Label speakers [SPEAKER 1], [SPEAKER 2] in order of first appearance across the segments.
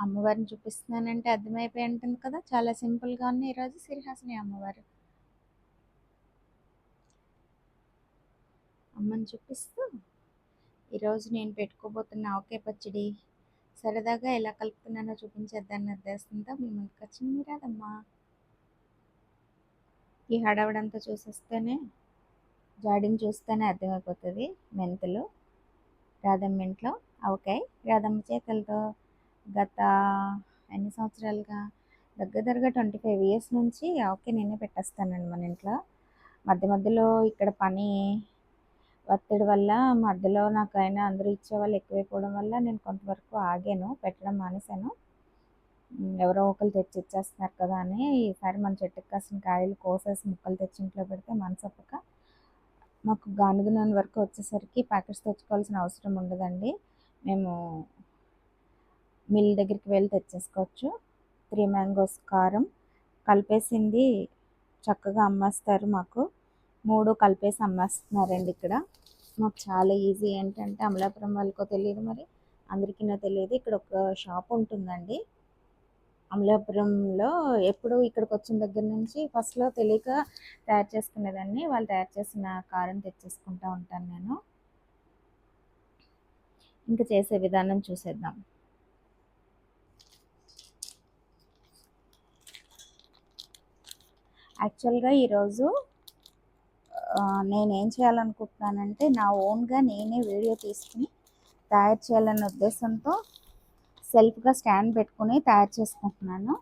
[SPEAKER 1] అమ్మవారిని చూపిస్తున్నానంటే అర్థమైపోయి ఉంటుంది కదా! చాలా సింపుల్‌గా ఉంది ఈరోజు సిరిహాసిని అమ్మవారు. అమ్మని చూపిస్తూ ఈరోజు నేను పెట్టుకోబోతున్న ఆవకాయ పచ్చడి సరదాగా ఎలా కలుపుతున్నానో చూపించేద్దాన్న ఉద్దేశంతో మీ ముందుకొచ్చింది మీ రాధమ్మ. ఈ హడావిడంతా చూసేస్తేనే జాడిని చూస్తేనే అర్థమైపోతుంది. మెంతులు రాధమ్మ ఇంట్లో ఆవకాయ రాధమ్మ చేతులతో గత ఎన్ని సంవత్సరాలుగా దగ్గరగా 25 ఇయర్స్ నుంచి ఆవకాయ నేనే పెట్టేస్తానండి మన ఇంట్లో. మధ్య మధ్యలో ఇక్కడ పని ఒత్తిడి వల్ల మధ్యలో నాకైనా అందరూ ఇచ్చేవాళ్ళు ఎక్కువైపోవడం వల్ల నేను కొంతవరకు ఆగాను, పెట్టడం మానేశాను. ఎవరో ఒకరు తెచ్చి ఇచ్చేస్తున్నారు కదా అని ఈసారి మన చెట్టుకి కాసిన కాయలు కోసేసి ముక్కలు తెచ్చి ఇంట్లో పెడితే మనసొప్పక మాకు గానుగ నూనె వరకు వచ్చేసరికి ప్యాకెట్స్ తెచ్చుకోవాల్సిన అవసరం ఉండదండి. మేము మిల్ దగ్గరికి వెళ్ళి తెచ్చేసుకోవచ్చు. 3 మ్యాంగోస్ కారం కలిపేసింది చక్కగా అమ్మేస్తారు. మాకు 3 కలిపేసి అమ్మేస్తున్నారండి ఇక్కడ. మాకు చాలా ఈజీ. ఏంటంటే అమలాపురం వాళ్ళకో తెలియదు, మరి అందరికీ తెలియదు, ఇక్కడ ఒక షాప్ ఉంటుందండి అమలాపురంలో. ఎప్పుడు ఇక్కడికి వచ్చిన దగ్గర నుంచి ఫస్ట్లో తెలియక తయారు చేసుకునేదాన్ని. వాళ్ళు తయారు చేసిన కారం తెచ్చేసుకుంటూ ఉంటాను నేను. ఇంకా చేసే విధానం చూసేద్దాం. యాక్చువల్గా ఈరోజు నేనేం చేయాలనుకుంటున్నానంటే నా ఓన్గా నేనే వీడియో తీసుకుని తయారు చేయాలన్న ఉద్దేశంతో సెల్ఫ్గా స్టాండ్ పెట్టుకుని తయారు చేసుకుంటున్నాను.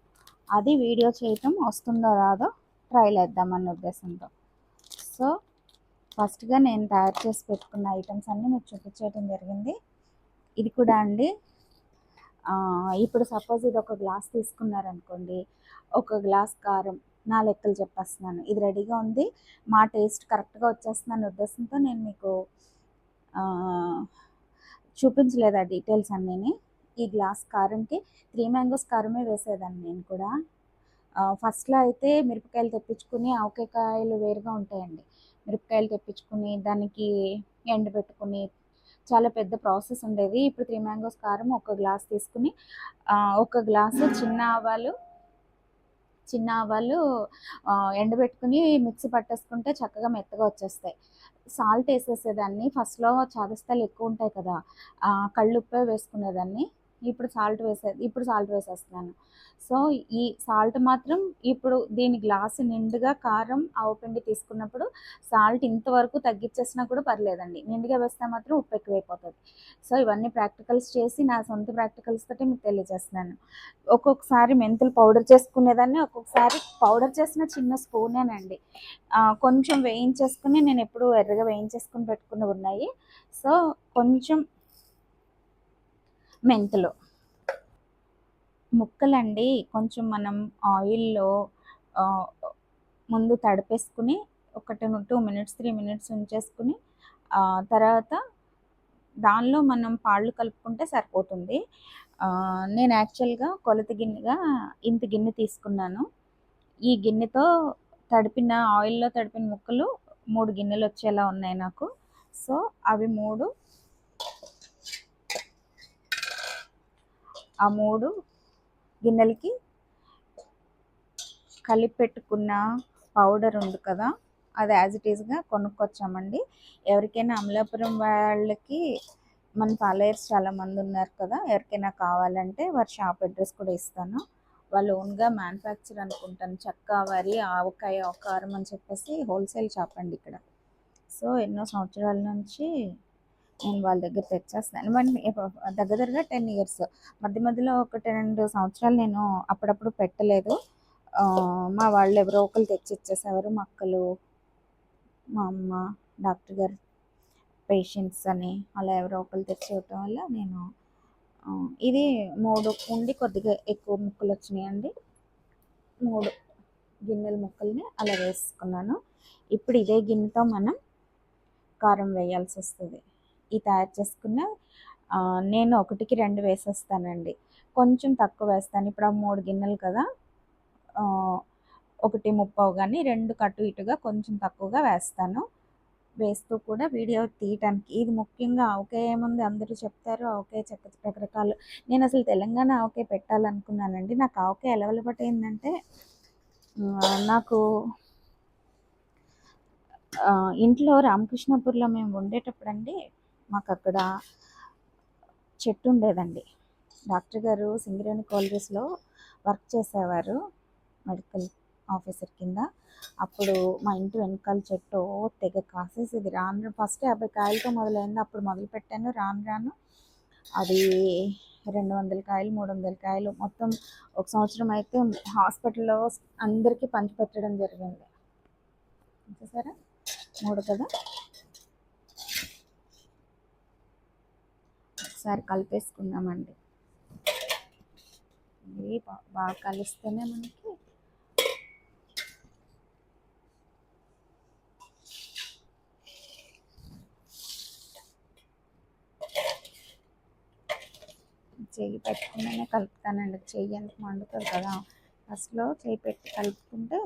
[SPEAKER 1] అది వీడియో చేయటం వస్తుందో రాదో ట్రైల్ వేద్దామన్న ఉద్దేశంతో. సో ఫస్ట్గా నేను తయారు చేసి పెట్టుకున్న ఐటమ్స్ అన్నీ మీకు చూపించడం జరిగింది. ఇది కూడా అండి, ఇప్పుడు సపోజ్ ఇది ఒక గ్లాస్ తీసుకున్నారనుకోండి, ఒక గ్లాస్ కారం నా లెక్కలు చెప్పేస్తున్నాను. ఇది రెడీగా ఉంది, మా టేస్ట్ కరెక్ట్గా వచ్చేస్తుందన్న ఉద్దేశంతో నేను మీకు చూపించలేదు ఆ డీటెయిల్స్ అన్నీ. ఈ గ్లాస్ కారంకి 3 మ్యాంగోస్ కారమే వేసేదాన్ని నేను కూడా. ఫస్ట్లో అయితే మిరపకాయలు తెప్పించుకుని, ఆవకాయకాయలు వేరుగా ఉంటాయండి, మిరపకాయలు తెప్పించుకుని దానికి ఎండబెట్టుకుని చాలా పెద్ద ప్రాసెస్ ఉండేది. ఇప్పుడు 3 మ్యాంగోస్ కారం ఒక గ్లాస్ తీసుకుని ఒక గ్లాసు చిన్న ఆవాలు ఎండబెట్టుకుని మిక్సీ పట్టేసుకుంటే చక్కగా మెత్తగా వచ్చేస్తాయి. సాల్ట్ వేసేసేదాన్ని. ఫస్ట్లో చాదస్తాలు ఎక్కువ ఉంటాయి కదా, కళ్ళుప్పే వేసుకునేదాన్ని. ఇప్పుడు సాల్ట్ వేసేస్తున్నాను. సో ఈ సాల్ట్ మాత్రం ఇప్పుడు దీని గ్లాసు నిండుగా కారం ఆవపిండి తీసుకున్నప్పుడు సాల్ట్ ఇంతవరకు తగ్గించేసినా కూడా పర్లేదండి, నిండుగా వేస్తే మాత్రం ఉప్పు ఎక్కువైపోతుంది. సో ఇవన్నీ ప్రాక్టికల్స్ చేసి నా సొంత ప్రాక్టికల్స్ తోటి మీకు తెలియజేస్తున్నాను. ఒక్కొక్కసారి మెంతులు పౌడర్ చేసుకునేదాన్ని, ఒక్కొక్కసారి పౌడర్ చేసిన చిన్న స్పూనేనండి కొంచెం వేయించేసుకుని, నేను ఎప్పుడు ఎర్రగా వేయించేసుకుని పెట్టుకుని ఉన్నాయి. సో కొంచెం మెంతులు ముక్కలండి కొంచెం మనం ఆయిల్లో ముందు తడిపేసుకుని ఒక 2 మినిట్స్ 3 మినిట్స్ ఉంచేసుకుని తర్వాత దానిలో మనం పాళ్ళు కలుపుకుంటే సరిపోతుంది. నేను యాక్చువల్గా కొలత గిన్నెగా ఇంత గిన్నె తీసుకున్నాను. ఈ గిన్నెతో ఆయిల్లో తడిపిన ముక్కలు 3 గిన్నెలు వచ్చేలా ఉన్నాయి నాకు. సో అవి 3 గిన్నెలకి కలిపి పెట్టుకున్న పౌడర్ ఉంది కదా, అది యాజ్ ఇట్ ఈస్గా కొనుక్కొచ్చామండి. ఎవరికైనా అమలాపురం వాళ్ళకి మన ఫాలోయర్స్ చాలామంది ఉన్నారు కదా, ఎవరికైనా కావాలంటే వారి షాప్ అడ్రస్ కూడా ఇస్తాను. వాళ్ళు ఓన్గా మ్యానుఫ్యాక్చర్ అనుకుంటాను, చెక్క, వరి, ఆవకాయ, కారం అని చెప్పేసి హోల్సేల్ షాప్ అండి ఇక్కడ. సో ఎన్నో సంవత్సరాల నుంచి నేను వాళ్ళ దగ్గర తెచ్చేస్తాను. దగ్గరగా 10 ఇయర్స్. మధ్య మధ్యలో ఒక 2 సంవత్సరాలు నేను అప్పుడప్పుడు పెట్టలేదు. మా వాళ్ళు ఎవరో ఒకరు తెచ్చి ఇచ్చేసేవారు, మా అక్కలు, మా అమ్మ, డాక్టర్ గారు పేషెంట్స్ అని అలా ఎవరో ఒకరు తెచ్చి ఇవ్వటం వల్ల నేను ఇది 3 ఉండి కొద్దిగా ఎక్కువ ముక్కలు వచ్చినాయండి. 3 గిన్నెల ముక్కల్ని అలా వేసుకున్నాను. ఇప్పుడు ఇదే గిన్నెతో మనం కారం వేయాల్సి వస్తుంది. ఈ తయారు చేసుకున్న నేను 1కి 2 వేసేస్తానండి, కొంచెం తక్కువ వేస్తాను. ఇప్పుడు 3 గిన్నెలు కదా, 1 ముప్పావు కానీ 2 కటు ఇటుగా కొంచెం తక్కువగా వేస్తాను. వేస్తూ కూడా వీడియో తీయటానికి ఇది ముఖ్యంగా ఆవకాయ ఏముంది అందరూ చెప్తారు ఆవకాయ రకరకాలు. నేను అసలు తెలంగాణ ఆవకాయ పెట్టాలనుకున్నానండి. నాకు ఆవకాయ ఎలా అలవాటు అయిందంటే నాకు ఇంట్లో రామకృష్ణాపూర్లో మేము ఉండేటప్పుడండి మాకు అక్కడ చెట్టు ఉండేదండి. డాక్టర్ గారు సింగరేణి కాలేజెస్లో వర్క్ చేసేవారు మెడికల్ ఆఫీసర్ కింద. అప్పుడు మా ఇంటి వెనకాల చెట్టు తెగ కాసేసేది. రాను ఫస్ట్ 50 కాయలతో మొదలైంది. అప్పుడు మొదలుపెట్టాను. రాను రాను అది 200 కాయలు 300 కాయలు మొత్తం ఒక సంవత్సరం అయితే హాస్పిటల్లో అందరికీ పంచిపెట్టడం జరిగింది. చూసారా 3 కదా. ఒకసారి కలిపేసుకుందామండి. ఇది బాగా కలిస్తేనే మనకి చెయ్యి పెట్టుకుంటేనే కలుపుతానండి. చెయ్యి ఎంత మండుతుంది కదా. ఫస్ట్లో చెయ్యి పెట్టి కలుపుకుంటే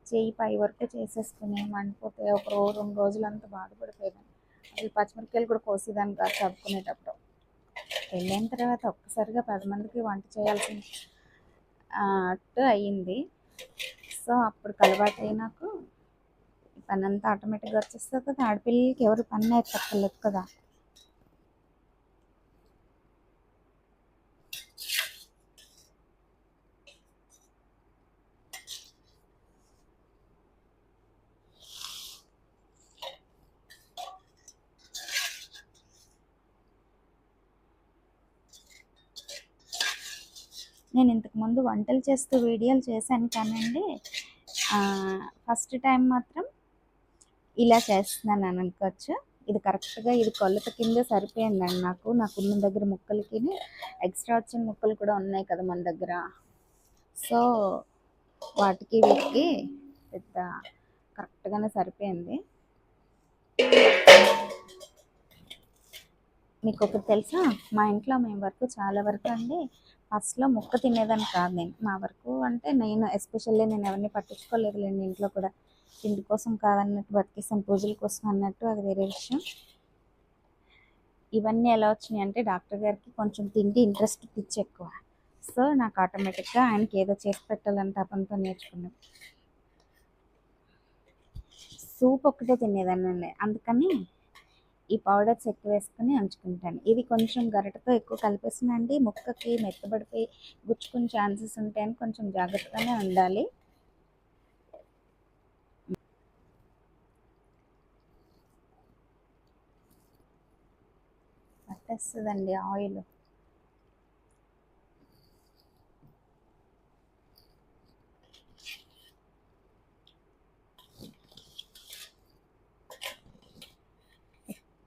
[SPEAKER 1] చెయ్యి పై వరకు చేసేసుకుని మండిపోతే ఒక 2 రోజులంతా బాధపడిపోయేదాన్ని. అసలు పచ్చిమిరపకాయలు కూడా కోసేదాన్ని కాదు చదువుకునేటప్పుడు. పెళ్ళైన తర్వాత ఒక్కసారిగా 10 మందికి వంట చేయాల్సిన అట్టు అయ్యింది. సో అప్పుడు అలవాటై నాకు పని అంతా ఆటోమేటిక్గా వచ్చేస్తుంది కదా. ఆడపిల్లలకి ఎవరు పని నేర్పక్కర్లేదు కదా. నేను ఇంతకుముందు వంటలు చేస్తూ వీడియోలు చేశాను కానండి ఫస్ట్ టైం మాత్రం ఇలా చేస్తున్నాను అని అనుకోవచ్చు. ఇది కరెక్ట్గా ఇది కొలత కింద సరిపోయిందండి నాకున్న దగ్గర ముక్కలకి. ఎక్స్ట్రా వచ్చిన ముక్కలు కూడా ఉన్నాయి కదా మన దగ్గర. సో వాటికి వీటికి పెద్ద కరెక్ట్గానే సరిపోయింది. మీకు ఒకటి తెలుసా, మా ఇంట్లో మేము చాలా వరకు అండి ఫస్ట్లో ముక్క తినేదాన్ని కాదు. నేను మా వరకు అంటే నేను ఎస్పెషల్లీ నేను ఎవరిని పట్టించుకోలేదులేండి. ఇంట్లో కూడా తిండి కోసం కాదన్నట్టు బతికేసాను, పూజల కోసం అన్నట్టు, అది వేరే విషయం. ఇవన్నీ ఎలా వచ్చినాయి అంటే డాక్టర్ గారికి కొంచెం తిండి ఇంట్రెస్ట్ పిచ్చి ఎక్కువ. సో నాకు ఆటోమేటిక్గా ఆయనకి ఏదో చేసి పెట్టాలని తపంతో నేర్చుకున్నాను. సూప్ ఒక్కటే తినేదాన్ని, అందుకని ఈ పౌడర్స్ ఎక్కువ వేసుకొని ఉంచుకుంటాను. ఇది కొంచెం గరిటతో ఎక్కువ కలిపేసినండి ముక్కకి మెత్తబడిపోయి గుచ్చుకునే ఛాన్సెస్ ఉంటాయని కొంచెం జాగ్రత్తగానే ఉండాలి. పట్టేస్తుందండి ఆయిల్.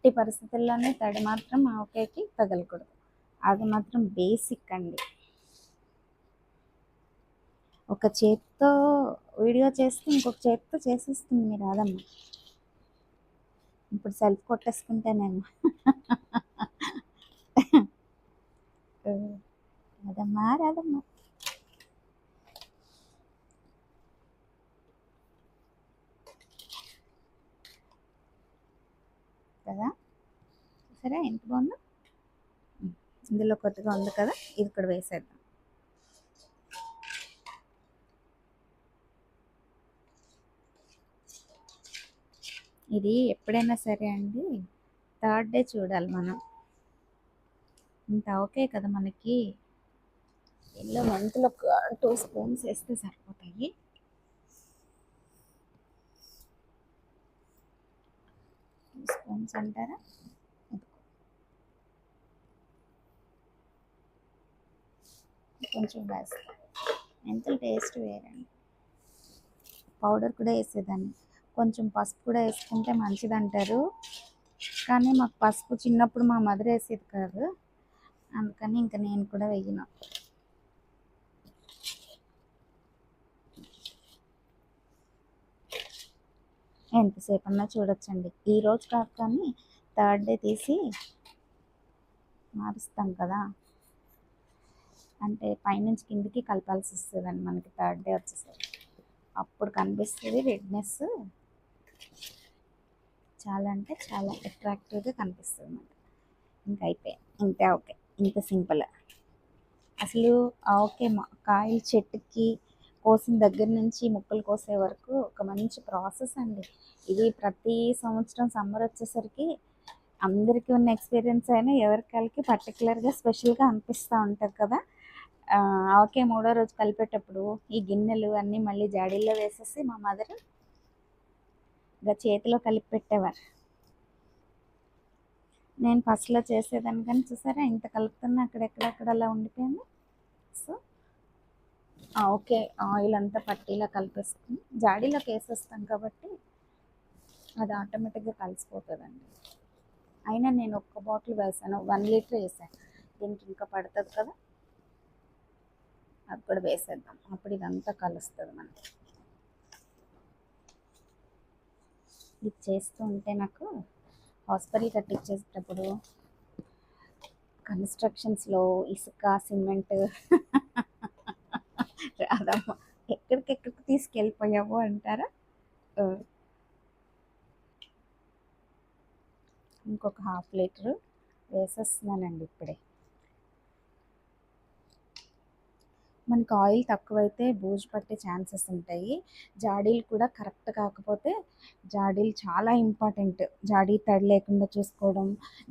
[SPEAKER 1] ఎట్టి పరిస్థితుల్లోనే తడి మాత్రం ఆవకాయకి తగలకూడదు. అది మాత్రం బేసిక్ అండి. ఒక చేతితో వీడియో చేస్తే ఇంకొక చేతితో చేసేస్తుంది మీ రాదమ్మ. ఇప్పుడు సెల్ఫ్ కొట్టేసుకుంటే నేను రాదమ్మా రాదమ్మా. కదా సరే ఎంత బాగుందో. ఇందులో కొద్దిగా ఉంది కదా, ఇది కూడా వేసేద్దాం. ఇది ఎప్పుడైనా సరే అండి 3rd డే చూడాలి మనం. ఇంత ఓకే కదా మనకి. ఇందులో మెంతులు ఒక 2 స్పూన్స్ వేస్తే సరిపోతాయి. స్పూన్స్ అంటారా, కొంచెం వేస్తాం. మెంతులు టేస్ట్ వేరండి. పౌడర్ కూడా వేసేదాన్ని. కొంచెం పసుపు కూడా వేసుకుంటే మంచిది అంటారు, కానీ మాకు పసుపు చిన్నప్పుడు మా మదర్ వేసేది కాదు, అందుకని ఇంకా నేను కూడా వేయను. ఎంతసేపు అన్నా చూడొచ్చండి. ఈరోజు కాదు కానీ 3rd డే తీసి మారుస్తాం కదా, అంటే పైనుంచి కిందికి కలపాల్సి వస్తుందండి మనకి 3rd డే వచ్చేసరికి. అప్పుడు కనిపిస్తుంది రెడ్నెస్. చాలా అంటే చాలా అట్రాక్టివ్గా కనిపిస్తుంది అన్నమాట. ఇంకా అయిపోయాయి, ఇంకా ఓకే, ఇంత సింపుల్. అసలు ఓకే కాయలు చెట్టుకి కోసిన దగ్గర నుంచి ముక్కలు కోసే వరకు ఒక మంచి ప్రాసెస్ అండి ఇది. ప్రతి సంవత్సరం సమ్మర్ వచ్చేసరికి అందరికీ ఉన్న ఎక్స్పీరియన్స్ అయినా ఎవరికాళ్ళకి పర్టికులర్గా స్పెషల్గా అనిపిస్తూ ఉంటుంది కదా. ఓకే మూడో రోజు కలిపేటప్పుడు ఈ గిన్నెలు అన్నీ మళ్ళీ జాడీల్లో వేసేసి మా మదర్ ఇంకా చేతిలో కలిపి పెట్టేవారు. నేను ఫస్ట్లో చేసేదాన్ని కానీ చూసారా ఇంత కలుపుతున్నా అక్కడెక్కడక్కడ అలా ఉండిపోయింది. సో ఓకే ఆయిల్ అంతా పట్టీలా కలిపేసుకుని జాడీలోకి వేసేస్తాం కాబట్టి అది ఆటోమేటిక్గా కలిసిపోతుందండి. అయినా నేను ఒక్క బాటిల్ వేసాను, 1 లీటర్ వేసాను, దీనికి ఇంకా పడుతుంది కదా, అది కూడా వేసేద్దాం, అప్పుడు ఇదంతా కలుస్తుంది మనకి. ఇది చేస్తూ ఉంటే నాకు హాస్పిటల్ కట్టించేటప్పుడు కన్స్ట్రక్షన్స్లో ఇసుక సిమెంట్ రాదమ్మ ఎక్కడికెక్కడికి తీసుకెళ్ళిపోయావు అంటారా. ఇంకొక 1/2 లీటరు వేసేస్తున్నానండి ఇప్పుడే. మనకి ఆయిల్ తక్కువైతే బూజు పట్టే ఛాన్సెస్ ఉంటాయి. జాడీలు కూడా కరెక్ట్ కాకపోతే, జాడీలు చాలా ఇంపార్టెంట్. జాడీ తడి లేకుండా చూసుకోవడం,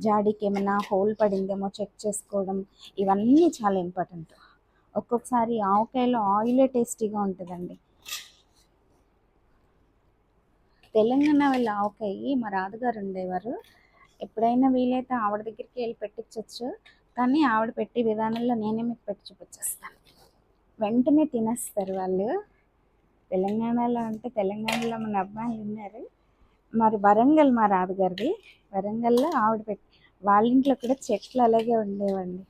[SPEAKER 1] జాడీకి ఏమైనా హోల్ పడిందేమో చెక్ చేసుకోవడం, ఇవన్నీ చాలా ఇంపార్టెంట్. ఒక్కొక్కసారి ఆవకాయలో ఆయిలే టేస్టీగా ఉంటుందండి. తెలంగాణ వాళ్ళ ఆవకాయ మా రాధగారు ఉండేవారు, ఎప్పుడైనా వీలైతే ఆవిడ దగ్గరికి వెళ్ళి పెట్టించవచ్చు, కానీ ఆవిడ పెట్టే విధానంలో నేనే మీకు పెట్టి చూపించేస్తాను. వెంటనే తినేస్తారు వాళ్ళు. తెలంగాణలో అంటే తెలంగాణలో మన అబ్బాయిలు ఉన్నారు, మరి వరంగల్ మా రాధగారిది, వరంగల్లో ఆవిడ పెట్టి వాళ్ళ ఇంట్లో కూడా చెట్లు అలాగే ఉండేవండి.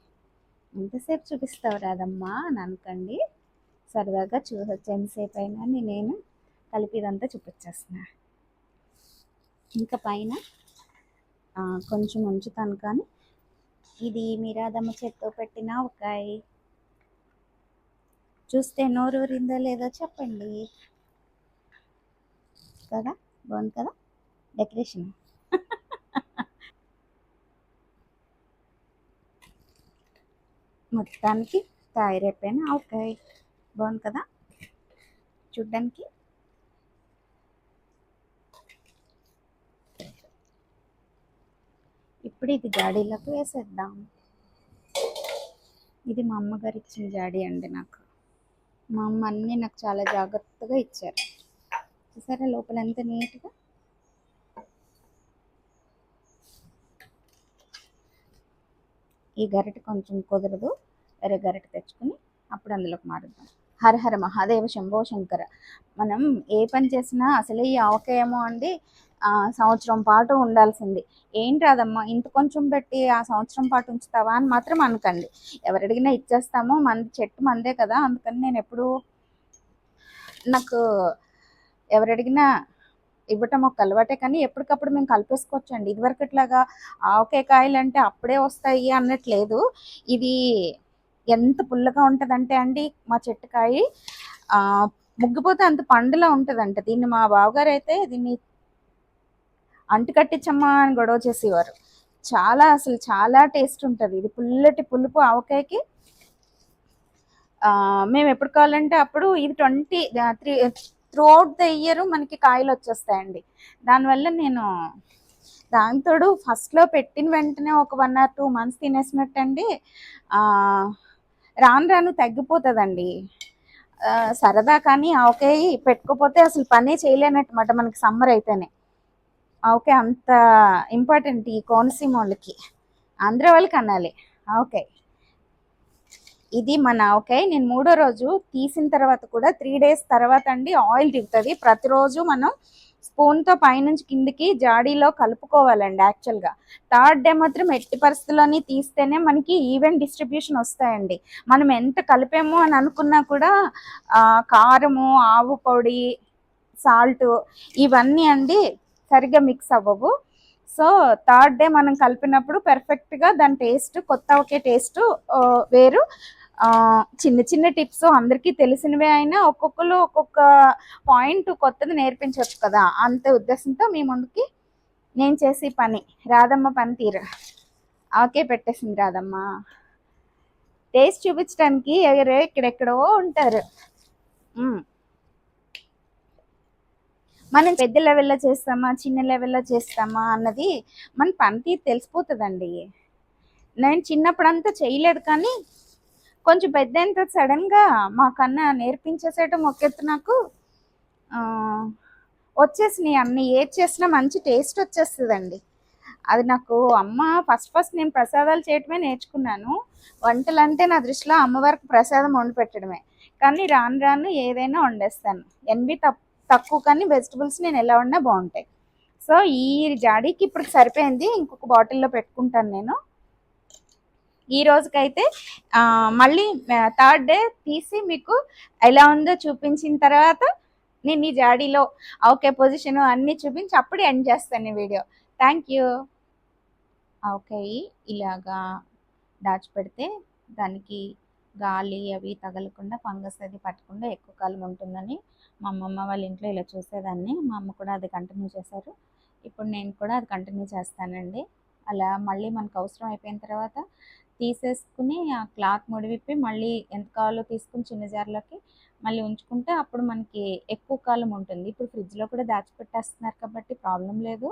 [SPEAKER 1] ఎంతసేపు చూపిస్తావు రాదమ్మా అని అనకండి, సరదాగా చూడవచ్చు ఎంతసేపు అయినా అని నేను కలిపి ఇదంతా చూపించేస్తున్నా. ఇంకా పైన కొంచెం ఉంచుతాను, కానీ ఇది మీ రాధమ్మ చేత్తో పెట్టిన ఆవకాయ. చూస్తే నోరూరిందో లేదో చెప్పండి కదా, బాగుంది కదా డెకరేషన్. మొత్తానికి తయారైపోయిన ఆవకాయ బాగుంది కదా చూడ్డానికి. ఇప్పుడు ఇది జాడీలోకి వేసేద్దాం. ఇది మా అమ్మగారు ఇచ్చిన జాడీ అండి నాకు. మా అమ్మ అన్నీ నాకు చాలా జాగ్రత్తగా ఇచ్చారు. చూసారా లోపల ఎంత నీట్గా. ఈ గరిటె కొంచెం కుదరదు, వేరే గరిటె తెచ్చుకుని అప్పుడు అందులోకి మారుద్దాం. హర హర మహాదేవ శంభో శంకర. మనం ఏ పని చేసినా అసలే ఈ ఆవకాయేమో అండి సంవత్సరం పాటు ఉండాల్సింది. ఏంటి రాదమ్మా ఇంత కొంచెం పెట్టి ఆ సంవత్సరం పాటు ఉంచుతావా అని మాత్రం అనకండి. ఎవరు అడిగినా ఇచ్చేస్తాము, మన చెట్టు మందే కదా, అందుకని నేను ఎప్పుడు నాకు ఎవరు అడిగినా ఇవ్వటం ఒక అలవాటే, కానీ ఎప్పటికప్పుడు మేము కలిపేసుకోవచ్చండి. ఇదివరకట్లాగా ఆవకాయ కాయలు అంటే అప్పుడే వస్తాయి అన్నట్లేదు. ఇది ఎంత పుల్లగా ఉంటుందంటే అండి మా చెట్టుకాయ ముగ్గిపోతే అంత పండులా ఉంటుందంట. దీన్ని మా బావగారు అయితే దీన్ని అంటు కట్టించమ్మా అని గొడవ చేసేవారు. చాలా అసలు చాలా టేస్ట్ ఉంటుంది ఇది, పుల్లటి పులుపు ఆవకాయకి. మేము ఎప్పుడు కావాలంటే అప్పుడు ఇది 23 త్రూ అవుట్ ద ఇయర్ మనకి కాయలు వచ్చేస్తాయండి. దానివల్ల నేను దాంతోడు ఫస్ట్లో పెట్టిన వెంటనే ఒక 1 or 2 months తినేసినట్టండి రాను రాను తగ్గిపోతుందండి. సరదా కానీ ఆవకాయ పెట్టుకోపోతే అసలు పనే చేయలేనట్టమాట మనకి సమ్మర్ అయితేనే. ఆవకాయ అంత ఇంపార్టెంట్ ఈ కోనసీమ వాళ్ళకి, ఆంధ్ర వాళ్ళకి అనాలి ఆవకాయ. ఇది మన ఆవకాయ. నేను 3వ రోజు తీసిన తర్వాత కూడా 3 days తర్వాత అండి ఆయిల్ దిగుతుంది. ప్రతిరోజు మనం స్పూన్తో పైనుంచి కిందికి జాడీలో కలుపుకోవాలండి. యాక్చువల్గా 3rd day మాత్రం ఎట్టి పరిస్థితుల్లోని తీస్తేనే మనకి ఈవెన్ డిస్ట్రిబ్యూషన్ వస్తాయండి. మనం ఎంత కలిపామో అని అనుకున్నా కూడా కారము, ఆవు పొడి, సాల్ట్ ఇవన్నీ అండి సరిగ్గా మిక్స్ అవ్వవు. సో 3rd day మనం కలిపినప్పుడు పర్ఫెక్ట్గా దాని టేస్ట్, కొత్త ఒకే టేస్ట్ వేరు. చిన్న చిన్న టిప్స్ అందరికీ తెలిసినవే అయినా ఒక్కొక్కరు ఒక్కొక్క పాయింట్ కొత్తది నేర్పించవచ్చు కదా, అంతే ఉద్దేశంతో మీ ముందుకి నేను చేసే పని రాధమ్మ పనితీరు. ఓకే పెట్టేసింది రాధమ్మ. టేస్ట్ చూపించడానికి ఎవరో ఇక్కడెక్కడో ఉంటారు. మనం పెద్ద లెవెల్లో చేస్తామా చిన్న లెవెల్లో చేస్తామా అన్నది మన పనితీరు తెలిసిపోతుందండి. నేను చిన్నప్పుడంతా చేయలేదు, కానీ కొంచెం పెద్ద అయిన తర్వాత సడన్గా మా కన్నా నేర్పించేసేయటం ఒక ఎత్తు, నాకు వచ్చేసినాయి అన్నీ. ఏది చేసినా మంచి టేస్ట్ వచ్చేస్తుందండి. అది నాకు అమ్మ ఫస్ట్ నేను ప్రసాదాలు చేయటమే నేర్చుకున్నాను. వంటలు అంటే నా దృష్టిలో అమ్మవారికి ప్రసాదం వండి పెట్టడమే. కానీ రాను రాను ఏదైనా వండేస్తాను. ఎన్వి తక్కువ, కానీ వెజిటబుల్స్ నేను ఎలా వండినా బాగుంటాయి. సో ఈ జాడీకి ఇప్పుడు సరిపోయింది, ఇంకొక బాటిల్లో పెట్టుకుంటాను నేను. ఈ రోజుకైతే మళ్ళీ థర్డ్ డే తీసి మీకు ఎలా ఉందో చూపించిన తర్వాత నేను ఈ జాడీలో ఓకే పొజిషన్ అన్నీ చూపించి అప్పుడు ఎండ్ చేస్తాను ఈ వీడియో. Thank you. ఓకే, ఇలాగా దాచిపెడితే దానికి గాలి అవి తగలకుండా, ఫంగస్ అది పట్టకుండా ఎక్కువ కాలం ఉంటుందని మా అమ్మమ్మ వాళ్ళ ఇంట్లో ఇలా చూసేదాన్ని. మా అమ్మ కూడా అది కంటిన్యూ చేశారు. ఇప్పుడు నేను కూడా అది కంటిన్యూ చేస్తానండి. అలా మళ్ళీ మనకు అవసరం అయిపోయిన తర్వాత తీసేసుకుని ఆ క్లాత్ ముడివిప్పి మళ్ళీ ఎంత కావాలో తీసుకుని చిన్న జార్లోకి మళ్ళీ ఉంచుకుంటే అప్పుడు మనకి ఎక్కువ కాలం ఉంటుంది. ఇప్పుడు ఫ్రిడ్జ్లో కూడా దాచిపెట్టేస్తున్నారు కాబట్టి ప్రాబ్లం లేదు.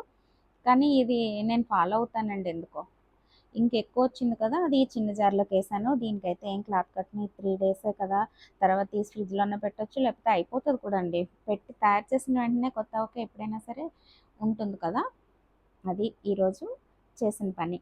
[SPEAKER 1] కానీ ఇది నేను ఫాలో అవుతానండి ఎందుకో. ఇంకెక్కువ వచ్చింది కదా, అది చిన్న జార్లోకి వేసాను. దీనికైతే ఏం క్లాత్ కట్ని 3 డేసే కదా, తర్వాత తీసి ఫ్రిడ్జ్లోనే పెట్టచ్చు, లేకపోతే అయిపోతుంది కూడా అండి. పెట్టి తయారు చేసిన వెంటనే కొత్త ఒక ఎప్పుడైనా సరే ఉంటుంది కదా. అది ఈరోజు చేసిన పని.